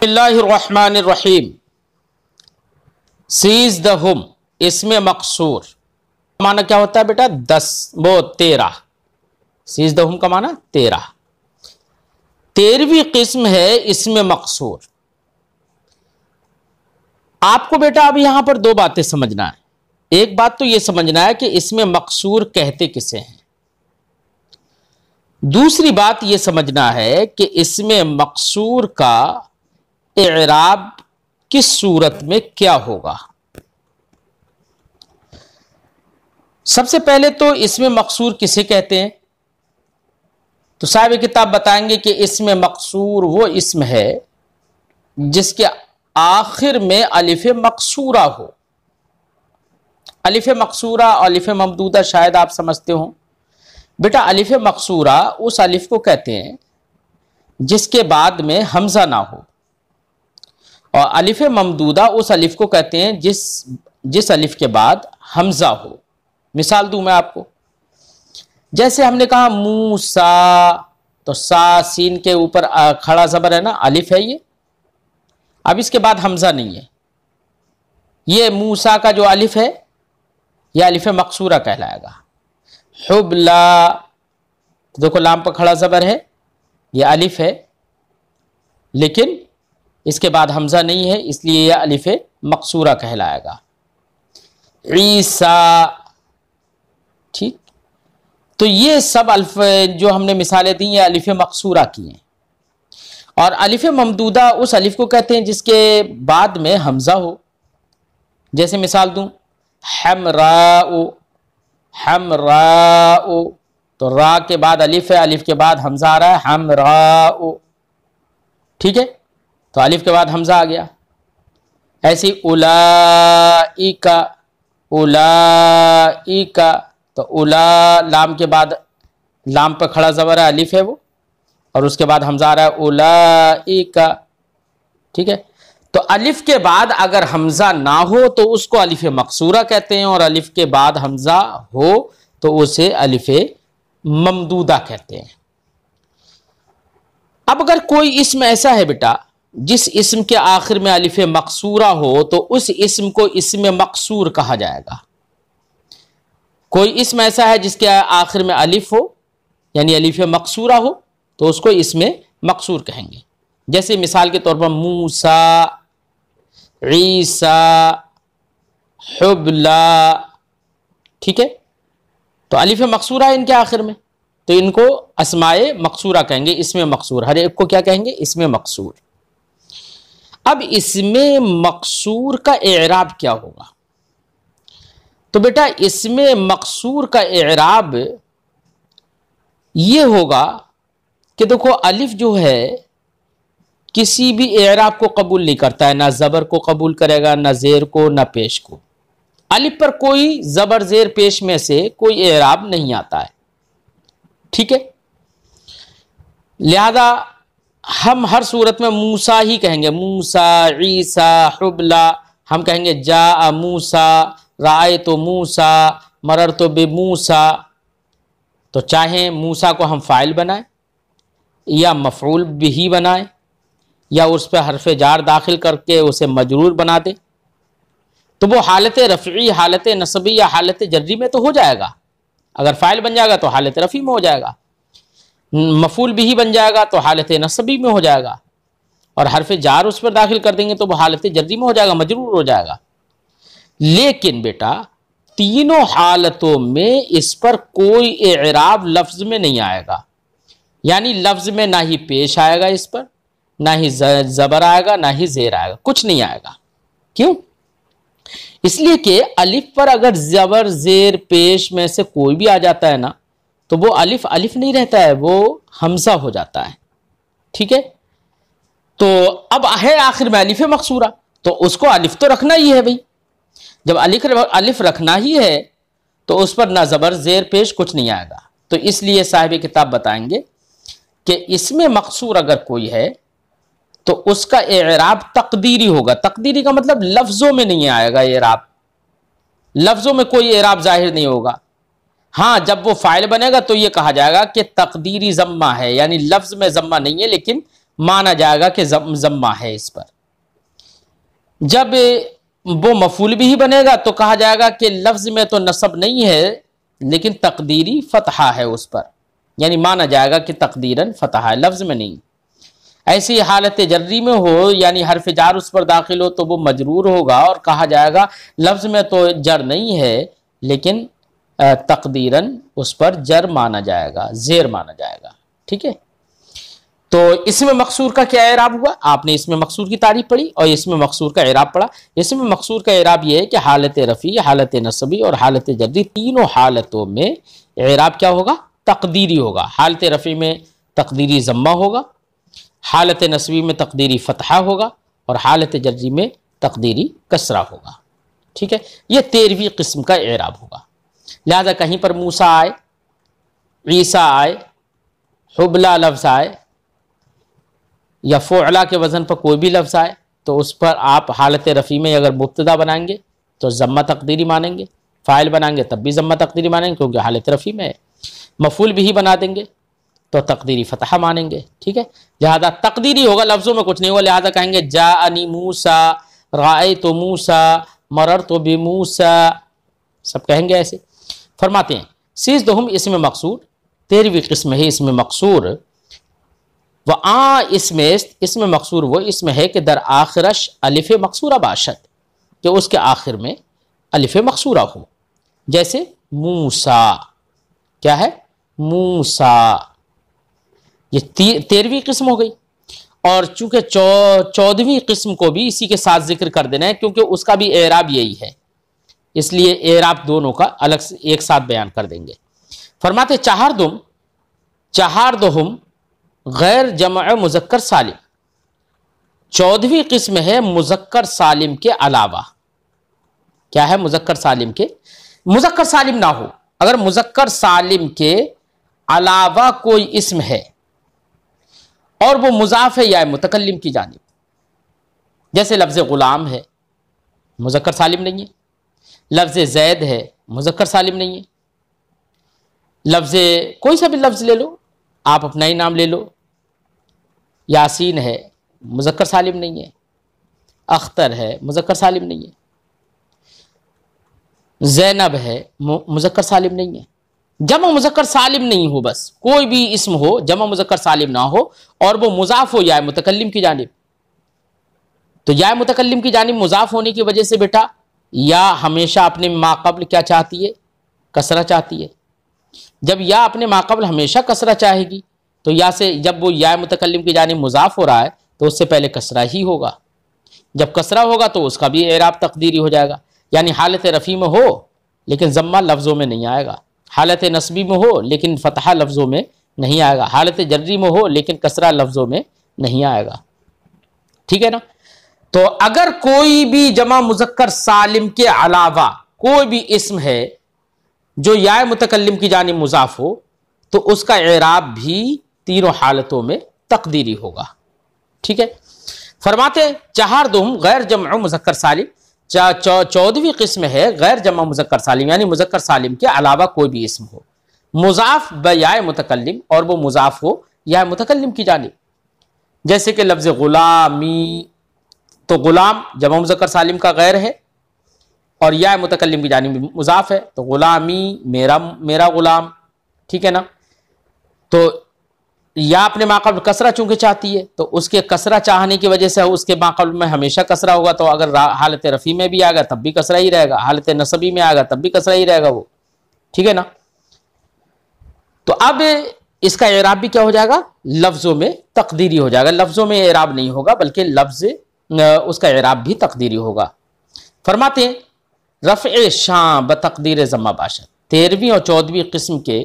बिस्मिल्लाहिर्रहमानिर्रहीम। Seize the हुम इसमें मकसूर माना क्या होता है बेटा? 13। सीज द हुम का माना 13। 13वीं किस्म है इसमें मकसूर। आपको बेटा अब यहां पर दो बातें समझना है। एक बात तो यह समझना है कि इसमें मकसूर कहते किसे हैं। दूसरी बात यह समझना है कि इसमें मकसूर का इराब किस सूरत में क्या होगा। सबसे पहले तो इसमें मकसूर किसे कहते हैं? तो साहिब किताब बताएंगे कि इसमें मकसूर वो इस्म है जिसके आखिर में अलिफ मकसूरा हो। अलिफ मकसूरा और अलिफ ममदूदा शायद आप समझते हो बेटा। अलिफ मकसूरा उस अलिफ को कहते हैं जिसके बाद में हमजा ना हो, और अलिफ ममदूदा उस अलिफ को कहते हैं जिस अलिफ के बाद हमजा हो। मिसाल दूं मैं आपको, जैसे हमने कहा मूसा, तो सा सीन के ऊपर खड़ा जबर है ना, अलिफ है ये। अब इसके बाद हमजा नहीं है। ये मूसा का जो अलिफ है यह अलिफ मकसूरा कहलाएगा। हुबला, तो देखो लाम पर खड़ा जबर है, यह अलिफ है, लेकिन इसके बाद हमजा नहीं है, इसलिए यह अलिफ मकसूरा कहलाएगा। ईसा, ठीक। तो ये सब अल्फ जो हमने मिसालें दी ये अलिफ मकसूरा की हैं। और अलिफ ममदूदा उस अलिफ को कहते हैं जिसके बाद में हमजा हो। जैसे मिसाल दूं, हमराउ, हमराउ, तो रा के बाद अलिफ है, अलिफ के बाद हमजा आ रहा है, हमराउ, ठीक है। तो अलिफ के बाद हमजा आ गया। ऐसी उलाइका, उलाइका, तो उला लाम के बाद लाम पर खड़ा जबर है, अलिफ है वो, और उसके बाद हमजा आ रहा है उलाइका, ठीक है। तो अलिफ के बाद अगर हमजा ना हो तो उसको अलिफ मकसूरा कहते हैं, और अलिफ के बाद हमजा हो तो उसे अलिफ ममदूदा कहते हैं। अब अगर कोई इस्म ऐसा है बेटा जिस इस्म के आखिर में अलिफ मकसूरा हो तो उस इस्म को इस्म मकसूर कहा जाएगा। कोई इस्म ऐसा है जिसके आखिर में अलिफ हो यानी अलिफ मकसूरा हो तो उसको इस्म मकसूर कहेंगे। जैसे मिसाल के तौर पर मूसा, ईसा, हुबला, ठीक है। तो अलिफ मकसूरा है इनके आखिर में, तो इनको अस्माए मकसूरा कहेंगे, इसमें मकसूर। हर एक को क्या कहेंगे? इसमें मकसूर। अब इसमें मकसूर का इराब क्या होगा? तो बेटा इसमें मकसूर का इराब ये होगा कि देखो अलिफ जो है किसी भी इराब को कबूल नहीं करता है, ना जबर को कबूल करेगा, ना जेर को, ना पेश को। अलिफ पर कोई जबर जेर पेश में से कोई इराब नहीं आता है, ठीक है। लिहाजा हम हर सूरत में मूसा ही कहेंगे। मूसा, ईसा, हुबला, हम कहेंगे जा मूसा, राय तो मूसा, मरर तो बे मूसा। तो चाहे मूसा को हम फाइल बनाएं या मफऊल बिही बनाएं या उस पर हरफ जार दाखिल करके उसे मजरूर बना दें, तो वो हालत रफ़ी, हालत नसबी या हालत जर्री में तो हो जाएगा। अगर फाइल बन जाएगा तो हालत रफ़ी में हो जाएगा, मफूल बिही बन जाएगा तो हालत नसबी में हो जाएगा, और हरफ जार उस पर दाखिल कर देंगे तो वो हालत जर्री में हो जाएगा, मजरूर हो जाएगा। लेकिन बेटा तीनों हालतों में इस पर कोई इराब लफ्ज में नहीं आएगा, यानी लफ्ज में ना ही पेश आएगा, इस पर ना ही जबर आएगा, ना ही जेर आएगा, कुछ नहीं आएगा। क्यों? इसलिए कि अलिफ पर अगर जबर जेर पेश में से कोई भी आ जाता है ना तो वो अलिफ अलिफ नहीं रहता है, वो हमजा हो जाता है, ठीक है। तो अब है आखिर में अलिफ मकसूरा, तो उसको अलिफ तो रखना ही है भाई। जब अलिफ रखना ही है तो उस पर ना जबर जेर पेश कुछ नहीं आएगा। तो इसलिए साहिब किताब बताएंगे कि इसमें मकसूर अगर कोई है तो उसका इराब तकदीरी होगा। तकदीरी का मतलब लफ्जों में नहीं आएगा इराब, लफ्जों में कोई इराब जाहिर नहीं होगा। हाँ, जब वो फाइल बनेगा तो ये कहा जाएगा कि तकदीरी जम्मा है, यानी लफ्ज में जम्मा नहीं है लेकिन माना जाएगा कि जम्मा है इस पर। जब वो मफूल भी ही बनेगा तो कहा जाएगा कि लफ्ज में तो नसब नहीं है लेकिन तकदीरी फतहा है उस पर, यानी माना जाएगा कि तकदीरन फतहा है, लफ्ज में नहीं। ऐसी हालत जर्री में हो यानी हरफ जार उस पर दाखिल हो तो वो मजरूर होगा और कहा जाएगा लफ्ज में तो जर नहीं है लेकिन तकदीरन उस पर जर माना जाएगा, जेर माना जाएगा। ठीक है, तो इसमें मकसूर का क्या एराब हुआ? आपने इसमें मकसूर की तारीफ पढ़ी और इसमें मकसूर का एराब पढ़ा। इसमें मकसूर का एराब यह है कि हालत रफ़ी, हालत नसबी और हालत जर्री तीनों हालतों में एराब क्या होगा? तकदीरी होगा। हालत रफ़ी में तकदीरी ज़म्मा होगा, हालत नसबी में तकदीरी फ़तहा होगा और हालत जर्री में तकदीरी कसरा होगा। ठीक है, यह 13वीं किस्म का एराब होगा। लिहाजा कहीं पर मूसा आए, ईसा आए, हुबला लफ्ज़ आए या फ़ुअला के वज़न पर कोई भी लफ्ज़ आए तो उस पर आप हालत रफ़ी में अगर मुब्तदा बनाएंगे तो ज़म्मा तकदीरी मानेंगे, फ़ाइल बनाएंगे तब भी ज़म्मा तकदीरी मानेंगे क्योंकि हालत रफ़ी में है। मफ़ूल भी बनाते देंगे तो तकदीरी फ़तहा मानेंगे। ठीक है, लिहाजा तकदीरी होगा, लफ्ज़ों में कुछ नहीं होगा। लिहाजा कहेंगे जाअनी मूसा, राअयतु मूसा, मररतु बिमूसा, सब कहेंगे ऐसे। फरमाते हैं सीज़दहुम इसमें मकसूर, 13वीं किस्म है इसमें मकसूर। व आ इसमें मकसूर वो इसमें है कि दर आखिरश अलिफ मकसूरा बाशद, कि उसके आखिर में अलिफ मकसूरा हो। जैसे मूसा, क्या है? मूसा, ये 13वीं किस्म हो गई। और चूंकि 14वीं किस्म को भी इसी के साथ जिक्र कर देना है क्योंकि उसका भी एराब यही है, इसलिए एराब दोनों का अलग से एक साथ बयान कर देंगे। फरमाते चहारदुहुम गैर जमा मुजक्कर सालिम, 14वीं किस्म है मुजक्कर सालिम के अलावा। क्या है? मुजक्कर सालिम के, मुजक्कर सालिम ना हो, अगर मुजक्कर सालिम के अलावा कोई इस्म है और वो मुजाफ है या मुतकल्लिम की जानिब, जैसे लफ्ज़ गुलाम है, मुजक्कर सालिम नहीं है। लफ्ज़ जैद है, मुजक्कर सालिम नहीं है। लफ्ज़ कोई सा भी लफ्ज़ ले लो, आप अपना ही नाम ले लो, यासीन है, मुजक्कर सालिम नहीं है। अख्तर है, मुजक्कर सालिम नहीं है। ज़ैनब है, मुजक्कर सालिम नहीं है। जमा मुजक्कर सालिम नहीं हो, बस कोई भी इस्म हो जमा मुजक्कर सालिम ना हो और वो मुजाफ हो या मुतकल्लिम की जानिब। तो या मुतकल्लिम की जानिब मुजाफ होने की वजह से बेटा या हमेशा अपने माक़ब्ल क्या चाहती है? कसरा चाहती है। जब या अपने माक़ब्ल हमेशा कसरा चाहेगी तो या से जब वो या मुतकल्लिम की जानिब मुजाफ हो रहा है तो उससे पहले कसरा ही होगा। जब कसरा होगा तो उसका भी एराब तकदीरी हो जाएगा, यानी हालत रफ़ी में हो लेकिन ज़म्मा लफ्ज़ों में नहीं आएगा, हालत नस्बी में हो लेकिन फ़तहा लफ्ज़ों में नहीं आएगा, हालत जर्री में हो लेकिन कसरा लफ्ज़ों में नहीं आएगा। ठीक है ना? तो अगर कोई भी जमा मुज़क्कर सालिम के अलावा कोई भी इस्म है जो या मुतकल्लिम की जानिब मुज़ाफ हो तो उसका एराब भी तीनों हालतों में तकदीरी होगा। ठीक है, फरमाते चहारदुहुम गैर जमा मुज़क्कर सालिम, 14वीं किस्म है गैर जमा मुज़क्कर सालिम, यानी मुज़क्कर सालिम के अलावा कोई भी इस्म हो मुज़ाफ ब या मुतकल्लिम और वो मुज़ाफ हो या मुतकल्लिम की जानिब। जैसे कि लफ्ज़ गुलामी, तो गुलाम जमा मुज़क्कर सालिम का गैर है और या मुतकल्लिम की जानिब मुज़ाफ है, तो गुलामी मेरा गुलाम। ठीक है ना? तो या अपने माक़ब्ल कसरा चूंकि चाहती है तो उसके कसरा चाहने की वजह से उसके माक़ब्ल में हमेशा कसरा होगा, तो अगर हालत रफ़ी में भी आएगा तब भी कसरा ही रहेगा, हालत नसबी में आएगा तब भी कसरा ही रहेगा वो। ठीक है ना? तो अब इसका एराब भी क्या हो जाएगा? लफ्ज़ों में तकदीरी हो जाएगा। लफ्ज़ों में एराब नहीं होगा बल्कि लफ्ज़ उसका एराब भी तकदीरी होगा। फरमाते हैं रफ़े शां ब तकदीर ज़म्मा बाशद, 13वीं और 14वीं किस्म के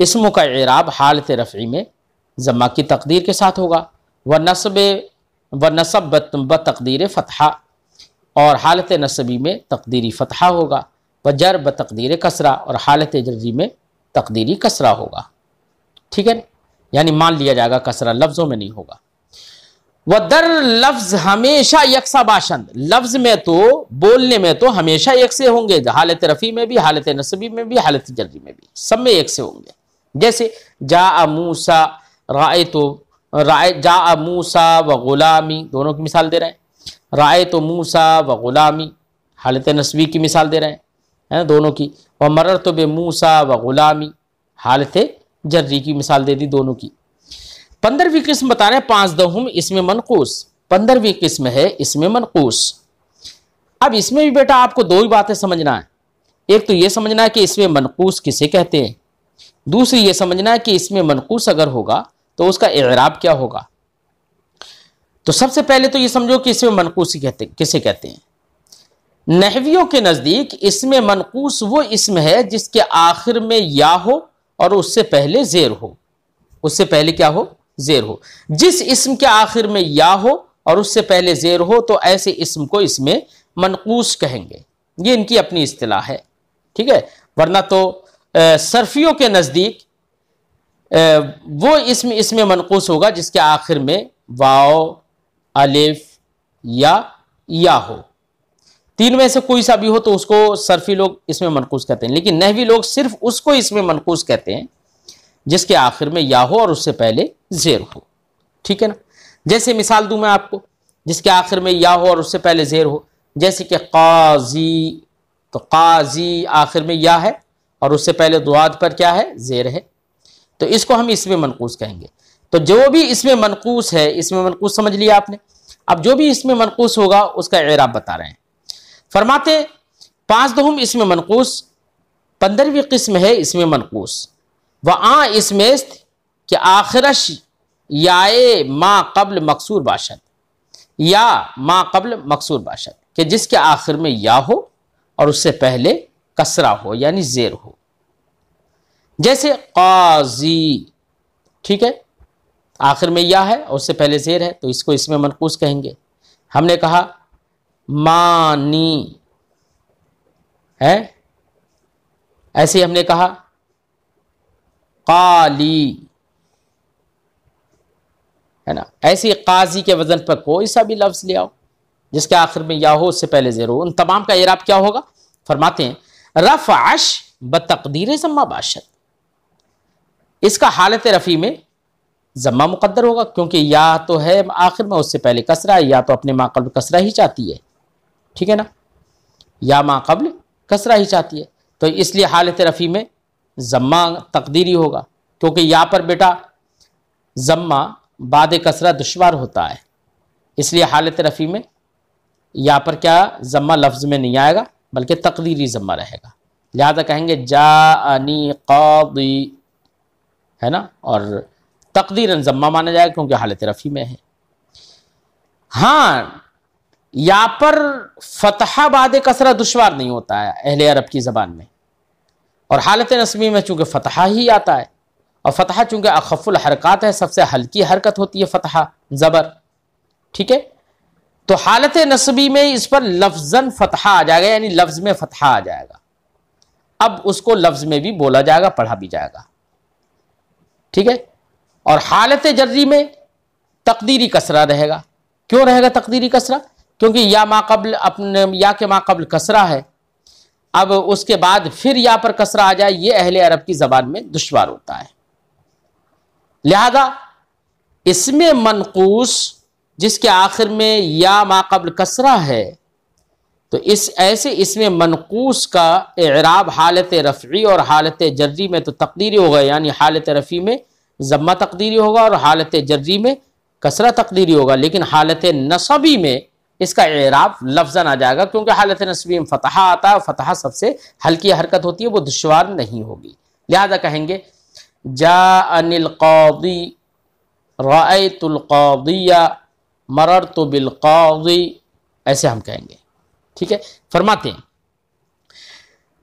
इस्मों का एराब हालत रफ़ी में ज़म्मा की तकदीर के साथ होगा। व नसब ब तकदीर फ़तहा, और हालत नसबी में तकदीरी फ़तहा होगा। व जर ब तकदीर कसरा, और हालत जर्री में तकदीरी कसरा होगा। ठीक है, यानी मान लिया जाएगा कसरा, लफ्ज़ों में नहीं होगा। व दर लफ्ज़ हमेशा यकसा बाशंद, लफ्ज़ में तो बोलने में तो हमेशा एक से होंगे, हालत रफ़ी में भी, हालत नसबी में भी, हालत जर्री में भी, सब में एक से होंगे। जैसे जा मूसा, राअयतु राय जा मूसा व गुलामी, दोनों की मिसाल दे रहे हैं। राय तो मूसा व गुलामी, हालत नस्बी की मिसाल दे रहे हैं, है ना, दोनों की। व मरर तो बे मूसा व गुलामी, हालत जर्री की मिसाल दे दी दोनों की। 15वीं किस्म बता रहे हैं पांच दहुम इसमें मनकूस। 15वीं किस्म है इसमें मनकूस। अब इसमें भी बेटा आपको दो ही बातें समझना है। एक तो यह समझना है कि इसमें मनकूस किसे कहते हैं, दूसरी ये समझना है कि इसमें मनकूस अगर होगा तो उसका इराब क्या होगा। तो सबसे पहले तो ये समझो कि इसमें मनकूस किसे कहते हैं। नहवियों के नजदीक इसमें मनकूस वो इसम है जिसके आखिर में या हो और उससे पहले जेर हो। उससे पहले क्या हो, जेर हो। जिस इसम के आखिर में या हो और उससे पहले जेर हो तो ऐसे इसम को इसमें मनकूस कहेंगे। ये इनकी अपनी इस्तिलाह है, ठीक है। वरना तो सरफियों के नजदीक वो इसमें मनकूस होगा जिसके आखिर में वाव, अलिफ या हो। तीन में से कोई सा भी हो तो उसको सरफी लोग इसमें मनकूस कहते हैं, लेकिन नहवी लोग सिर्फ उसको इसमें मनकूस कहते हैं जिसके आखिर में या हो और उससे पहले जेर हो, ठीक है ना। जैसे मिसाल दूं मैं आपको, जिसके आखिर में या हो और उससे पहले जेर हो, जैसे कि काजी, तो काजी आखिर में या है और उससे पहले दुआद पर क्या है, जेर है, तो इसको हम इसमें मनकूस कहेंगे। तो जो भी इसमें मनकूस है, इसमें मनकूस समझ लिया आपने। अब जो भी इसमें मनकूस होगा उसका इराब बता रहे हैं। फरमाते पांच दहुम इसमें मनकूस, 15वीं किस्म है इसमें मनकूस। व आ इसमें कि आखिरश याए मा कब्ल मकसूर बाशद, या मा कब्ल मकसूर बाशद, कि जिसके आखिर में या हो और उससे पहले कसरा हो यानी जेर हो। जैसे काजी, ठीक है, आखिर में या है और उससे पहले जेर है तो इसको इसमें मनकूस कहेंगे। हमने कहा मानी है, ऐसे ही हमने कहा काली, है ना। ऐसे ही काजी के वजन पर कोई सा भी लफ्ज ले आओ जिसके आखिर में या हो उससे पहले जेर हो, उन तमाम का इराब क्या होगा। फरमाते हैं रफ़अश बतक़दीर ज़म्मा बाशद, इसका हालत रफ़ी में ज़म्मा मुक़द्दर होगा क्योंकि या तो है आखिर में, उससे पहले कसरा है, या तो अपने माक़ब्ल कसरा ही चाहती है, ठीक है ना, या माक़ब्ल कसरा ही चाहती है, तो इसलिए हालत रफ़ी में ज़म्मा तक़दीरी होगा क्योंकि या पर बेटा ज़म्मा बाद कसरा दुश्वार होता है, इसलिए हालत रफ़ी में या पर क्या ज़म्मा लफ्ज़ में नहीं आएगा बल्कि तक़दीरी ज़म्मा रहेगा। लिहाजा कहेंगे जाअनी क़ादी, है ना, और तक़दीरन ज़म्मा माना जाएगा क्योंकि हालत रफ़ी में है। हाँ, या पर फ़तहा बाद कसरा दुश्वार नहीं होता है अहले अरब की ज़बान में, और हालत नस्बी में चूँकि फ़तहा ही आता है, और फ़तहा चूँकि अख़फ़ुल हरकत है, सबसे हल्की हरकत होती है फ़तहा ज़बर, ठीक है। तो हालत नस्बी में इस पर लफ्ज़न फ़तहा आ जाएगा यानी लफ्ज़ में फ़तहा आ जाएगा। अब उसको लफ्ज़ में भी बोला जाएगा, पढ़ा भी जाएगा, ठीक है। और हालत जर्री में तक़दीरी कसरा रहेगा। क्यों रहेगा तक़दीरी कसरा? क्योंकि या माक़ब्ल अपने या के माक़ब्ल कसरा है, अब उसके बाद फिर या पर कसरा आ जाए ये अहले अरब की ज़बान में दुश्वार होता है। लिहाजा इसमें मनकूस जिसके आखिर में या माक़ब्ल कसरा है, तो इस ऐसे इसमें मनकूस का इराब हालत रफ़ी और हालत जर्री में तो तक़दीरी होगा, यानी हालत रफ़ी में ज़म्मा तक़दीरी होगा और हालत जर्री में कसरा तक़दीरी होगा, लेकिन हालत नसबी में इसका इराब लफ्ज़न आ जाएगा क्योंकि हालत नस्बी में फ़तहा आता है, फ़तहा सबसे हल्की हरकत होती है, वो दुश्वार नहीं होगी। लिहाजा कहेंगे जाअनिल क़ादी, रअयतुल क़ादिया, मररतु बिल क़ादी, ऐसे हम कहेंगे, ठीक है। फरमाते हैं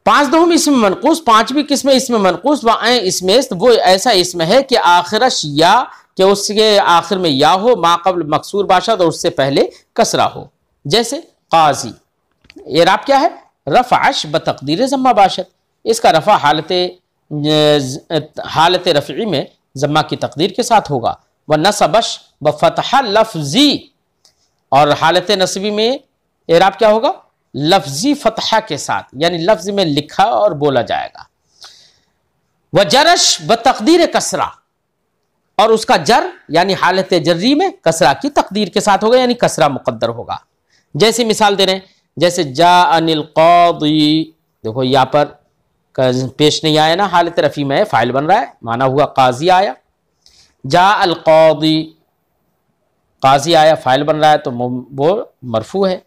पांच दहुम इसमें मनकूस, पांचवी किस्म इसमें मनकूस व इसमें वो ऐसा इसमें है कि आखिरश या कि उसके आखिर में या हो माक़ब्ल मकसूर बाशद और उससे पहले कसरा हो। जैसे काजी, इराब क्या है? रफ़अश बतक़दीर ज़म्मा बाशद, इसका रफ़ा हालत रफ़ी में ज़म्मा की तक़दीर के साथ होगा। व नसबश बफ़तहा लफ्ज़ी, और हालत नस्बी में इराब क्या होगा? लफ्ज़ी फ़तहा के साथ, यानी लफ्ज़ में लिखा और बोला जाएगा। व जरश बतक़दीर कसरा, और उसका जर यानी हालत जर्री में कसरा की तकदीर के साथ होगा, यानी कसरा मुकद्दर होगा। जैसे मिसाल दे रहे हैं, जैसे जा अनिल क़ादी, देखो यहाँ पर पेश नहीं आया ना, हालत रफ़ी में फ़ाइल बन रहा है, माना हुआ काजी आया। जा अल क़ादी, काजी आया, फ़ाइल बन रहा है तो वो मरफू है,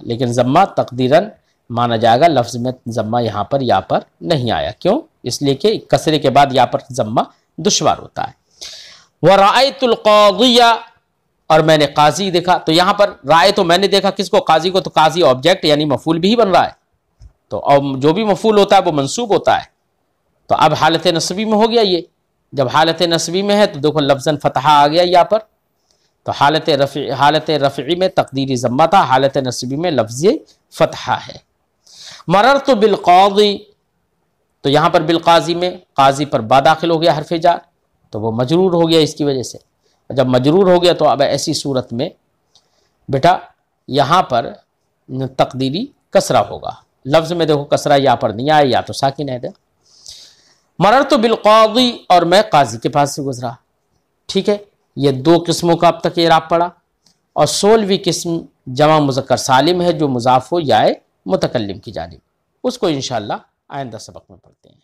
लेकिन ज़म्मा तकदीरन माना जाएगा। लफ्ज़ में ज़म्मा यहाँ पर नहीं आया। क्यों? इसलिए कि कसरे के बाद यहाँ पर ज़म्मा दुश्वार होता है। व राअयतुल क़ादिया, और मैंने काजी देखा, तो यहाँ पर राय तो मैंने देखा किसको? काजी को। तो काजी ऑब्जेक्ट यानी मफूल भी बन रहा है, तो और जो भी मफूल होता है वो मंसूब होता है। तो अब हालत नस्बी में हो गया ये। जब हालत नस्बी में है तो देखो लफ्ज़न फ़तहा आ गया यहाँ पर, तो हालत रफ़ी में तकदीरी ज़म्मा था, हालत नस्बी में लफ्ज़ फ़तहा है। मररतु बिल क़ादी, तो यहाँ पर बिल काजी में काजी पर बा दाखिल हो गया हरफ़े जार, तो वो मजरूर हो गया इसकी वजह से। जब मजरूर हो गया तो अब ऐसी सूरत में बेटा यहाँ पर तकदीरी कसरा होगा। लफ्ज़ में देखो कसरा यहाँ पर नहीं आया, या तो साकिन है। मररतु बिल क़ादी, और मैं काजी के पास से गुजरा। ठीक है, ये दो किस्मों का अब तक एराब पड़ा। और 16वीं किस्म जमा मुज़क्कर सालिम है, जो मुज़ाफ़ हो या मुतकल्लिम की जानिब, उसको इंशाअल्लाह आइंदा सबक में पढ़ते हैं।